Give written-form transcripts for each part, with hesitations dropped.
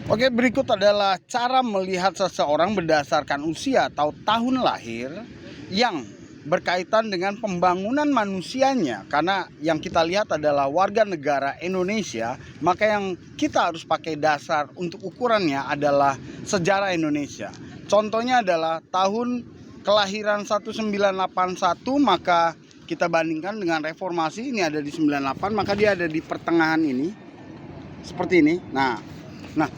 Oke, berikut adalah cara melihat seseorang berdasarkan usia atau tahun lahir yang berkaitan dengan pembangunan manusianya. Karena yang kita lihat adalah warga negara Indonesia, maka yang kita harus pakai dasar untuk ukurannya adalah sejarah Indonesia. Contohnya adalah tahun kelahiran 1981, maka kita bandingkan dengan reformasi, ini ada di 98, maka dia ada di pertengahan ini, seperti ini. Nah,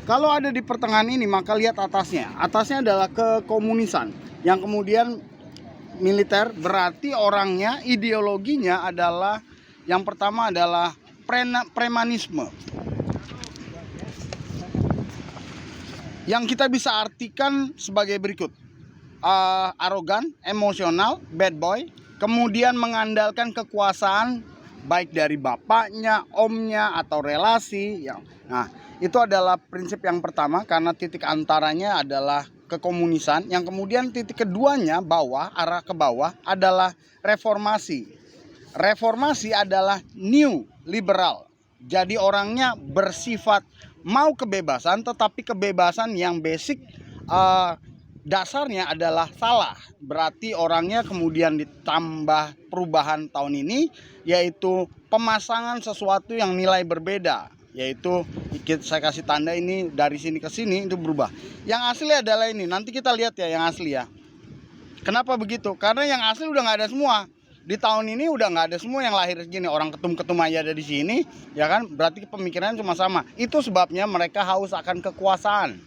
kalau ada di pertengahan ini, maka lihat atasnya. Atasnya adalah kekomunisan, yang kemudian militer, berarti orangnya, ideologinya adalah, yang pertama adalah premanisme, yang kita bisa artikan sebagai berikut. Arogan, emosional, bad boy, kemudian mengandalkan kekuasaan baik dari bapaknya, omnya, atau relasi. Nah, itu adalah prinsip yang pertama, karena titik antaranya adalah kekomunisan. Yang kemudian titik keduanya, bawah, arah ke bawah, adalah reformasi. Reformasi adalah new liberal. Jadi orangnya bersifat mau kebebasan, tetapi kebebasan yang basic dasarnya adalah salah. Berarti orangnya kemudian ditambah perubahan tahun ini, yaitu pemasangan sesuatu yang nilai berbeda. Yaitu saya kasih tanda ini dari sini ke sini itu berubah. Yang asli adalah ini. Nanti kita lihat ya yang asli ya. Kenapa begitu? Karena yang asli udah nggak ada semua. Di tahun ini udah nggak ada semua yang lahir segini. Orang ketum-ketum aja ada di sini, ya kan? Berarti pemikirannya cuma sama. Itu sebabnya mereka haus akan kekuasaan.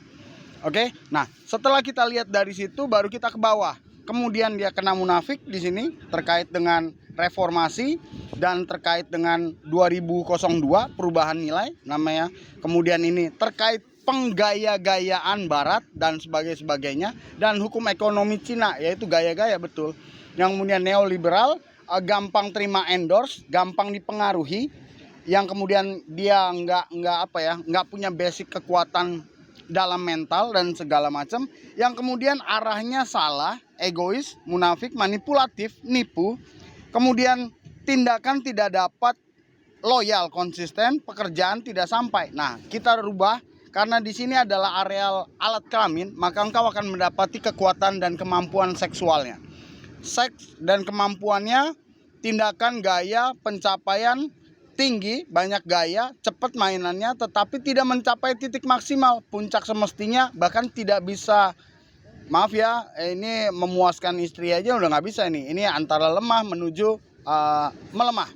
Oke, nah setelah kita lihat dari situ, baru kita ke bawah. Kemudian dia kena munafik di sini terkait dengan reformasi dan terkait dengan 2002 perubahan nilai namanya. Kemudian ini terkait penggaya-gayaan Barat dan sebagainya, dan hukum ekonomi Cina, yaitu gaya-gaya betul. Yang kemudian neoliberal, gampang terima endorse, gampang dipengaruhi, yang kemudian dia nggak punya basic kekuatan dalam mental dan segala macam, yang kemudian arahnya salah, egois, munafik, manipulatif, nipu, kemudian tindakan tidak dapat loyal, konsisten, pekerjaan tidak sampai. Nah, kita rubah, karena di sini adalah areal alat kelamin, maka engkau akan mendapati kekuatan dan kemampuan seksualnya. Seks dan kemampuannya, tindakan, gaya, pencapaian tinggi, banyak gaya, cepat mainannya, tetapi tidak mencapai titik maksimal, puncak semestinya, bahkan tidak bisa, maaf ya, ini memuaskan istri aja udah nggak bisa ini. Ini antara lemah menuju melemah.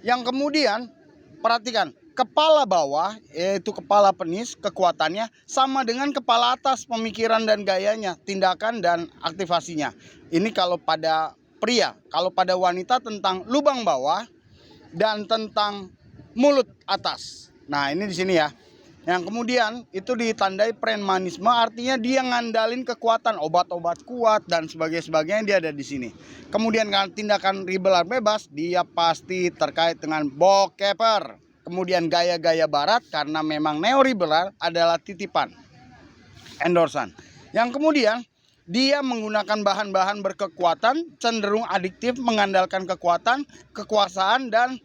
Yang kemudian perhatikan, kepala bawah, yaitu kepala penis, kekuatannya sama dengan kepala atas, pemikiran dan gayanya, tindakan dan aktivasinya. Ini kalau pada pria. Kalau pada wanita tentang lubang bawah dan tentang mulut atas. Nah, ini di sini ya. Yang kemudian itu ditandai premanisme, artinya dia ngandalin kekuatan, obat-obat kuat dan sebagainya, dia ada di sini. Kemudian tindakan rebel bebas, dia pasti terkait dengan bokeper. Kemudian gaya-gaya Barat, karena memang neoliberal adalah titipan, endorsan. Yang kemudian dia menggunakan bahan-bahan berkekuatan, cenderung adiktif, mengandalkan kekuatan, kekuasaan, dan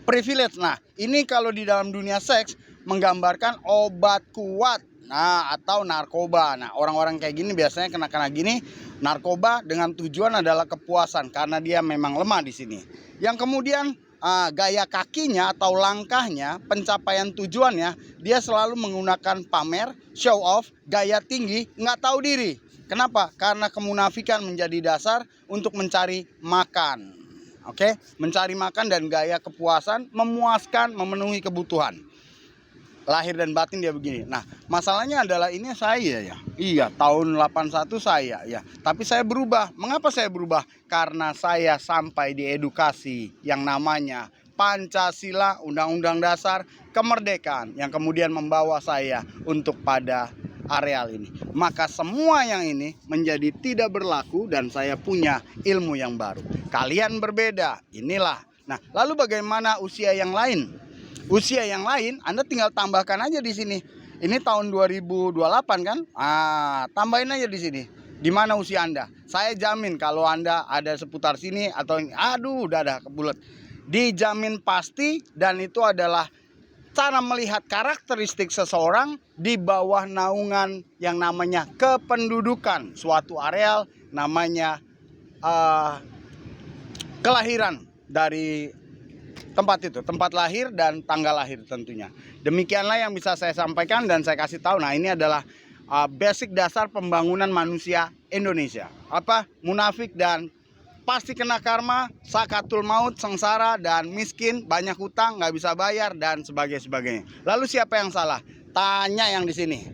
privilege. Nah, ini kalau di dalam dunia seks menggambarkan obat kuat, nah, atau narkoba. Nah, orang-orang kayak gini biasanya kena gini, narkoba dengan tujuan adalah kepuasan, karena dia memang lemah di sini. Yang kemudian gaya kakinya atau langkahnya, pencapaian tujuannya, dia selalu menggunakan pamer, show off, gaya tinggi, nggak tahu diri. Kenapa? Karena kemunafikan menjadi dasar untuk mencari makan. Oke, mencari makan dan gaya kepuasan, memuaskan, memenuhi kebutuhan lahir dan batin dia begini. Nah, masalahnya adalah ini saya ya. Iya, tahun 81 saya ya. Tapi saya berubah. Mengapa saya berubah? Karena saya sampai di edukasi yang namanya Pancasila, Undang-Undang Dasar, kemerdekaan, yang kemudian membawa saya untuk pada areal ini. Maka semua yang ini menjadi tidak berlaku dan saya punya ilmu yang baru. Kalian berbeda, inilah. Nah, lalu bagaimana usia yang lain? Usia yang lain Anda tinggal tambahkan aja di sini. Ini tahun 2028 kan? Tambahin aja di sini. Di mana usia Anda? Saya jamin kalau Anda ada seputar sini atau aduh udah kebulet. Dijamin pasti, dan itu adalah cara melihat karakteristik seseorang di bawah naungan yang namanya kependudukan suatu areal, namanya kelahiran dari tempat itu, tempat lahir dan tanggal lahir tentunya. Demikianlah yang bisa saya sampaikan dan saya kasih tahu. Nah, ini adalah basic dasar pembangunan manusia Indonesia. Apa? Munafik dan pasti kena karma, sakatul maut, sengsara dan miskin, banyak hutang, nggak bisa bayar dan sebagainya. Lalu siapa yang salah? Tanya yang di sini.